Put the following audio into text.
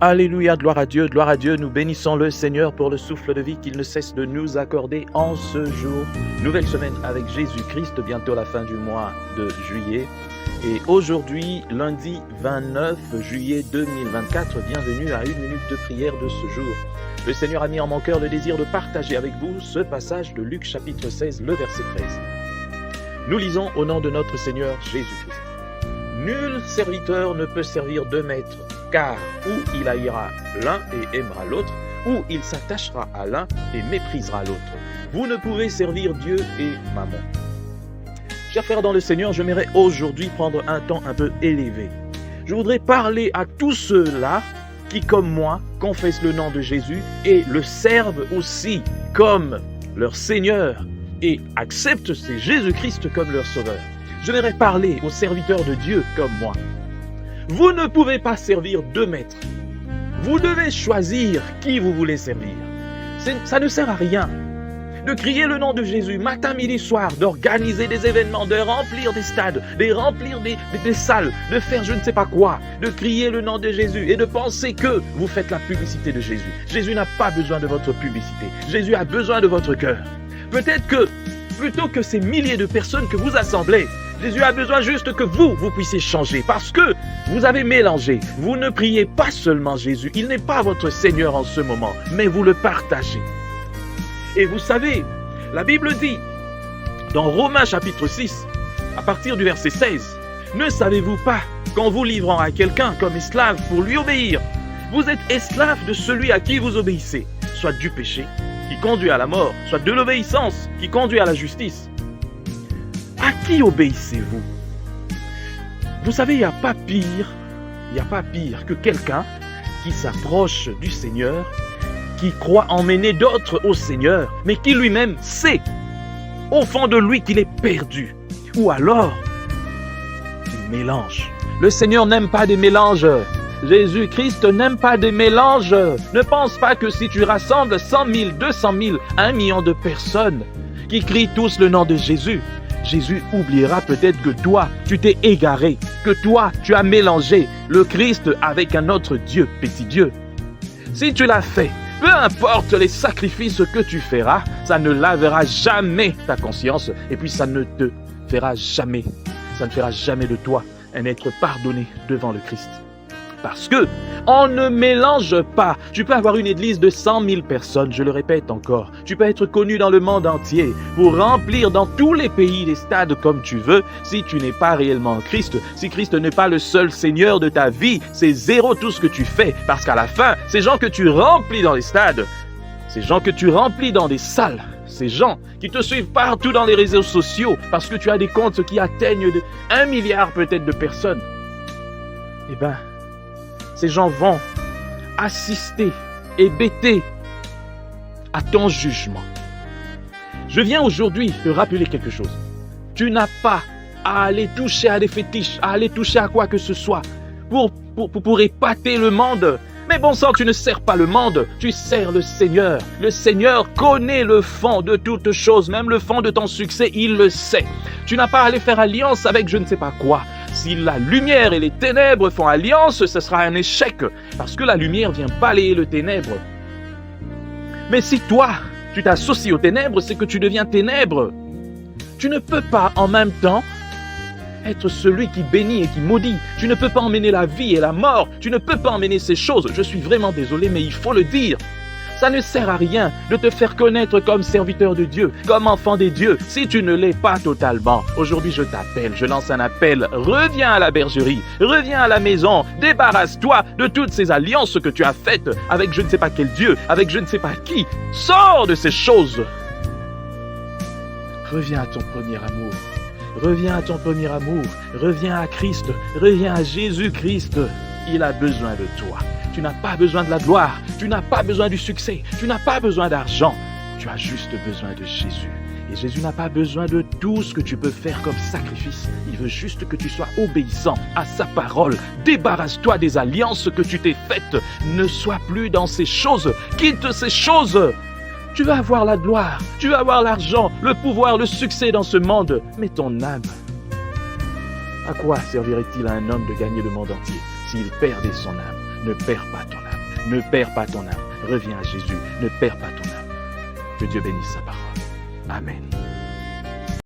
Alléluia, gloire à Dieu, nous bénissons le Seigneur pour le souffle de vie qu'il ne cesse de nous accorder en ce jour. Nouvelle semaine avec Jésus-Christ, bientôt la fin du mois de juillet. Et aujourd'hui, lundi 29 juillet 2024, bienvenue à une minute de prière de ce jour. Le Seigneur a mis en mon cœur le désir de partager avec vous ce passage de Luc chapitre 16, le verset 13. Nous lisons au nom de notre Seigneur Jésus-Christ. Nul serviteur ne peut servir deux maîtres, car ou il haïra l'un et aimera l'autre, ou il s'attachera à l'un et méprisera l'autre. Vous ne pouvez servir Dieu et Mammon. Chers frères dans le Seigneur, j'aimerais aujourd'hui prendre un temps un peu élevé. Je voudrais parler à tous ceux-là qui, comme moi, confessent le nom de Jésus et le servent aussi comme leur Seigneur et acceptent Jésus-Christ comme leur Sauveur. Je voudrais parler aux serviteurs de Dieu comme moi. Vous ne pouvez pas servir deux maîtres. Vous devez choisir qui vous voulez servir. Ça ne sert à rien de crier le nom de Jésus matin, midi, soir, d'organiser des événements, de remplir des stades, de remplir des salles, de faire je ne sais pas quoi, de crier le nom de Jésus et de penser que vous faites la publicité de Jésus. Jésus n'a pas besoin de votre publicité. Jésus a besoin de votre cœur. Peut-être que, plutôt que ces milliers de personnes que vous assemblez, Jésus a besoin juste que vous puissiez changer parce que vous avez mélangé. Vous ne priez pas seulement Jésus. Il n'est pas votre Seigneur en ce moment, mais vous le partagez. Et vous savez, la Bible dit, dans Romains chapitre 6, à partir du verset 16, « Ne savez-vous pas qu'en vous livrant à quelqu'un comme esclave pour lui obéir, vous êtes esclave de celui à qui vous obéissez, soit du péché qui conduit à la mort, soit de l'obéissance qui conduit à la justice. » À qui obéissez-vous? Vous savez, il n'y a pas pire que quelqu'un qui s'approche du Seigneur, qui croit emmener d'autres au Seigneur, mais qui lui-même sait au fond de lui qu'il est perdu. Ou alors, il mélange. Le Seigneur n'aime pas des mélanges. Jésus-Christ n'aime pas des mélanges. Ne pense pas que si tu rassembles 100 000, 200 000, 1 million de personnes qui crient tous le nom de Jésus, Jésus oubliera peut-être que toi, tu t'es égaré, que toi, tu as mélangé le Christ avec un autre Dieu, petit Dieu. Si tu l'as fait, peu importe les sacrifices que tu feras, ça ne lavera jamais ta conscience et puis ça ne fera jamais de toi un être pardonné devant le Christ. Parce que on ne mélange pas. Tu peux avoir une église de 100 000 personnes, je le répète encore. Tu peux être connu dans le monde entier pour remplir dans tous les pays les stades comme tu veux. Si tu n'es pas réellement Christ, si Christ n'est pas le seul Seigneur de ta vie, c'est zéro tout ce que tu fais. Parce qu'à la fin, ces gens que tu remplis dans les stades, ces gens que tu remplis dans des salles, ces gens qui te suivent partout dans les réseaux sociaux parce que tu as des comptes qui atteignent 1 milliard peut-être de personnes, eh bien, ces gens vont assister et bêter à ton jugement. Je viens aujourd'hui te rappeler quelque chose. Tu n'as pas à aller toucher à des fétiches, à aller toucher à quoi que ce soit pour épater le monde. Mais bon sang, tu ne sers pas le monde, tu sers le Seigneur. Le Seigneur connaît le fond de toutes choses, même le fond de ton succès, il le sait. Tu n'as pas à aller faire alliance avec je ne sais pas quoi. Si la lumière et les ténèbres font alliance, ce sera un échec, parce que la lumière vient balayer le ténèbre. Mais si toi, tu t'associes aux ténèbres, c'est que tu deviens ténèbres. Tu ne peux pas en même temps être celui qui bénit et qui maudit. Tu ne peux pas emmener la vie et la mort. Tu ne peux pas emmener ces choses. Je suis vraiment désolé, mais il faut le dire. Ça ne sert à rien de te faire connaître comme serviteur de Dieu, comme enfant des dieux, si tu ne l'es pas totalement. Aujourd'hui, je t'appelle, je lance un appel. Reviens à la bergerie, reviens à la maison, débarrasse-toi de toutes ces alliances que tu as faites avec je ne sais pas quel Dieu, avec je ne sais pas qui. Sors de ces choses. Reviens à ton premier amour. Reviens à ton premier amour. Reviens à Christ. Reviens à Jésus-Christ. Il a besoin de toi. Tu n'as pas besoin de la gloire, tu n'as pas besoin du succès, tu n'as pas besoin d'argent. Tu as juste besoin de Jésus. Et Jésus n'a pas besoin de tout ce que tu peux faire comme sacrifice. Il veut juste que tu sois obéissant à sa parole. Débarrasse-toi des alliances que tu t'es faites. Ne sois plus dans ces choses. Quitte ces choses. Tu vas avoir la gloire, tu vas avoir l'argent, le pouvoir, le succès dans ce monde. Mais ton âme, à quoi servirait-il à un homme de gagner le monde entier s'il perdait son âme? Ne perds pas ton âme. Ne perds pas ton âme. Reviens à Jésus. Ne perds pas ton âme. Que Dieu bénisse sa parole. Amen.